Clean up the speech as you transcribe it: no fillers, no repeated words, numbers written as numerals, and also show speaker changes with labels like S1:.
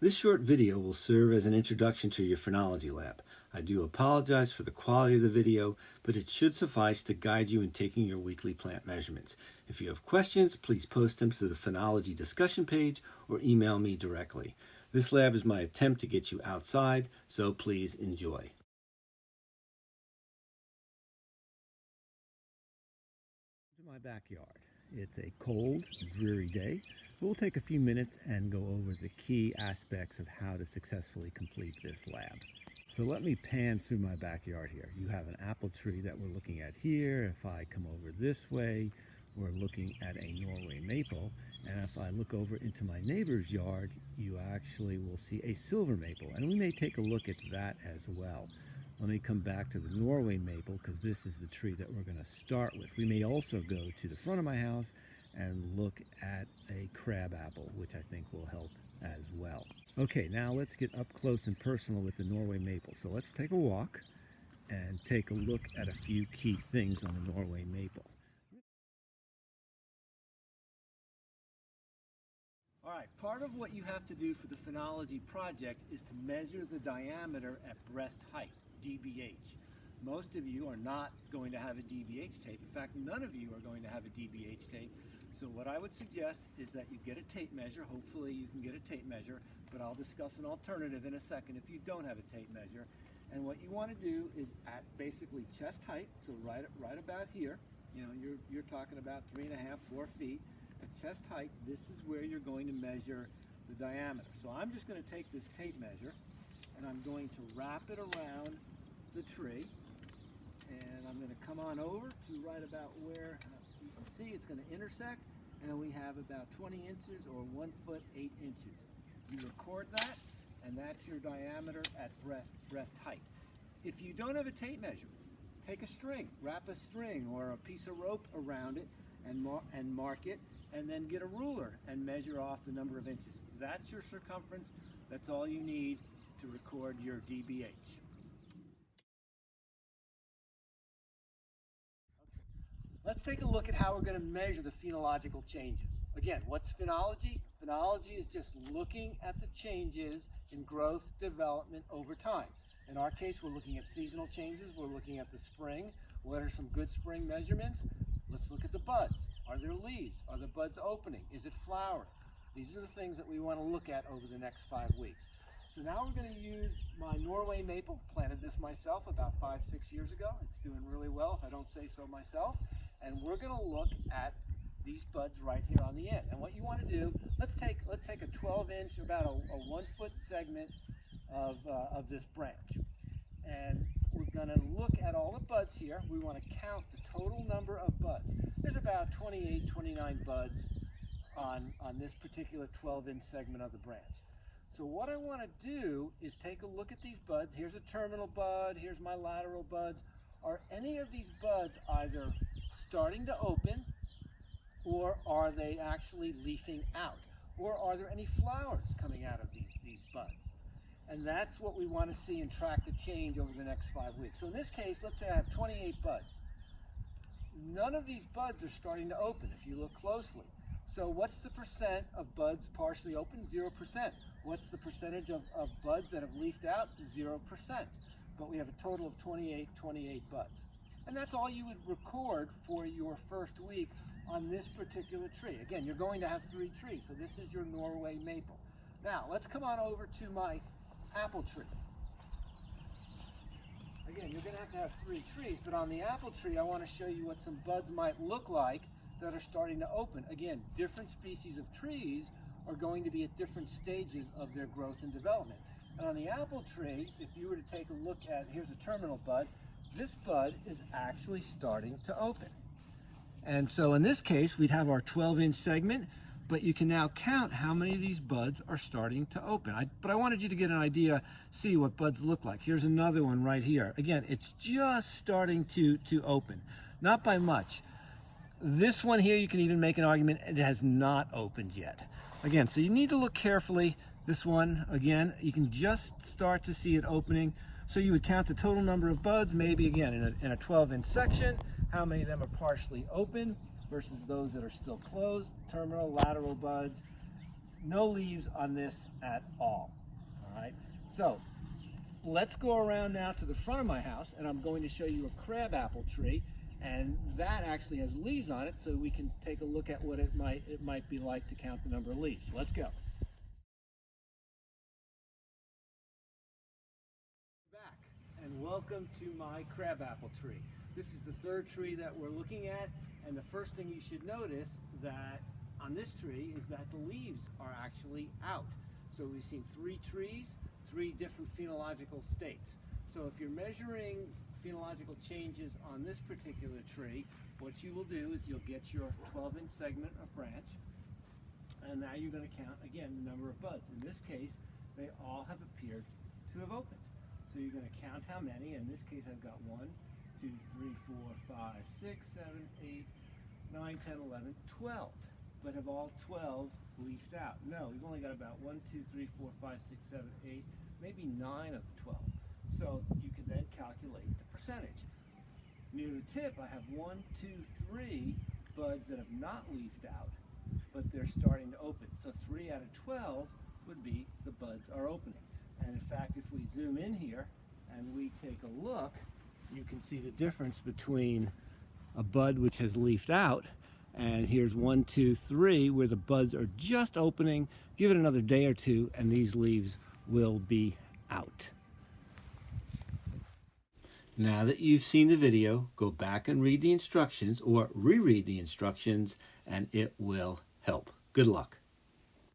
S1: This short video will serve as an introduction to your Phenology Lab. I do apologize for the quality of the video, but it should suffice to guide you in taking your weekly plant measurements. If you have questions, please post them to the Phenology discussion page or email me directly. This lab is my attempt to get you outside, so please enjoy. To my backyard. It's a cold, dreary day. We'll take a few minutes and go over the key aspects of how to successfully complete this lab. So let me pan through my backyard here. You have an apple tree that we're looking at here. If I come over this way, we're looking at a Norway maple. And if I look over into my neighbor's yard, you actually will see a silver maple. And we may take a look at that as well. Let me come back to the Norway maple because this is the tree that we're going to start with. We may also go to the front of my house and look at a crab apple, which I think will help as well. Okay, now let's get up close and personal with the Norway maple. So let's take a walk and take a look at a few key things on the Norway maple. All right, part of what you have to do for the Phenology project is to measure the diameter at breast height, DBH. Most of you are not going to have a DBH tape. In fact, none of you are going to have a DBH tape. So what I would suggest is that you get a tape measure. Hopefully you can get a tape measure, but I'll discuss an alternative in a second if you don't have a tape measure. And what you want to do is at basically chest height, so right about here, you know, you're talking about 3.5, 4 feet. At chest height, this is where you're going to measure the diameter. So I'm just going to take this tape measure and I'm going to wrap it around the tree, and I'm going to come on over to right about where you can see it's going to intersect, and we have about 20 inches or 1 foot 8 inches. You record that, and that's your diameter at breast height. If you don't have a tape measure, take a string, wrap a string or a piece of rope around it and mark it, and then get a ruler and measure off the number of inches. That's your circumference. That's all you need to record your DBH. Let's take a look at how we're going to measure the phenological changes. Again, what's phenology? Phenology is just looking at the changes in growth development over time. In our case, we're looking at seasonal changes. We're looking at the spring. What are some good spring measurements? Let's look at the buds. Are there leaves? Are the buds opening? Is it flowering? These are the things that we want to look at over the next 5 weeks. So now we're going to use my Norway maple. Planted this myself about 5-6 years ago. It's doing really well if I don't say so myself. And we're going to look at these buds right here on the end. And what you want to do, let's take a 12-inch, about a 1 foot segment of this branch. And we're going to look at all the buds here. We want to count the total number of buds. There's about 28, 29 buds on this particular 12-inch segment of the branch. So what I want to do is take a look at these buds. Here's a terminal bud. Here's my lateral buds. Are any of these buds either starting to open, or are they actually leafing out? Or are there any flowers coming out of these buds? And that's what we want to see and track the change over the next 5 weeks. So in this case, let's say I have 28 buds. None of these buds are starting to open if you look closely. So what's the percent of buds partially open? 0%. What's the percentage of buds that have leafed out? 0%. But we have a total of 28 buds. And that's all you would record for your first week on this particular tree. Again, you're going to have 3 trees, so this is your Norway maple. Now, let's come on over to my apple tree. Again, you're going to have 3 trees, but on the apple tree, I want to show you what some buds might look like that are starting to open. Again, different species of trees are going to be at different stages of their growth and development. And on the apple tree, if you were to take a look at, here's a terminal bud, this bud is actually starting to open. And so in this case, we'd have our 12-inch segment, but you can now count how many of these buds are starting to open. But I wanted you to get an idea, see what buds look like. Here's another one right here. Again, it's just starting to open, not by much. This one here, you can even make an argument it has not opened yet. Again, so you need to look carefully. This one, again, you can just start to see it opening. So you would count the total number of buds, maybe again in a 12-inch section, how many of them are partially open versus those that are still closed, terminal, lateral buds. no leaves on this at all. All right, so let's go around now to the front of my house, and I'm going to show you a crabapple tree, and that actually has leaves on it, so we can take a look at what it might be like to count the number of leaves. Let's go. Back, and welcome to my crabapple tree. This is the third tree that we're looking at, and the first thing you should notice that on this tree is that the leaves are actually out. So we've seen 3 trees, 3 different phenological states. So if you're measuring phenological changes on this particular tree, what you will do is you'll get your 12-inch segment of branch, and now you're going to count again the number of buds. In this case, they all have appeared to have opened. So you're going to count how many. In this case, I've got 1, 2, 3, 4, 5, 6, 7, 8, 9, 10, 11, 12. But have all 12 leafed out? No, we've only got about 1, 2, 3, 4, 5, 6, 7, 8, maybe 9 of the 12. So you can then calculate the percentage. Near the tip, I have 1, 2, 3 buds that have not leafed out, but they're starting to open. So 3 out of 12 would be the buds are opening. And in fact, if we zoom in here and we take a look, you can see the difference between a bud which has leafed out, and here's 1, 2, 3 where the buds are just opening. Give it another day or two and these leaves will be out. Now that you've seen the video, go back and read the instructions or reread the instructions, and it will help. Good luck.